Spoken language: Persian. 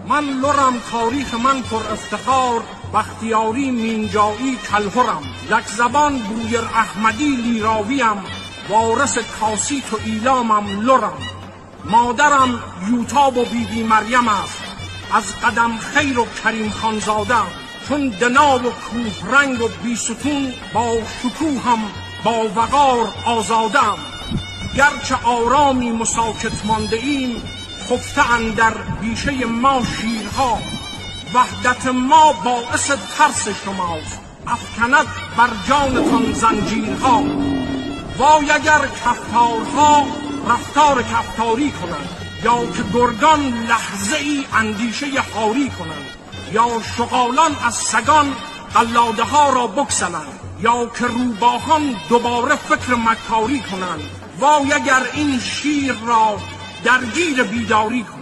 من لرم تاریخ من پر افتخار، بختیاری مینجایی کلهرم. یک زبان بویر احمدی لیراویم، وارث کاسیت و ایلامم لرم. مادرم یوتاب و بیبی مریم است، از قدم خیر و کریم خانزادم. چون دنا و کوه رنگ و بیستون، با شکوهم با وقار آزادم. گرچه آرامی مساکت مانده ایم، خفته اندر بیشه ما شیرها. وحدت ما باعث ترس شماست، افکند بر جانتان زنجیرها. وای اگر کفتارها رفتار کفتاری کنند، یا که گرگان لحظه ای اندیشه هاری کنند، یا شغالان از سگان قلاده ها را بکسلند، یا که روباهان دوباره فکر مکاری کنند. وای اگر این شیر را درگیر بیداری کنند.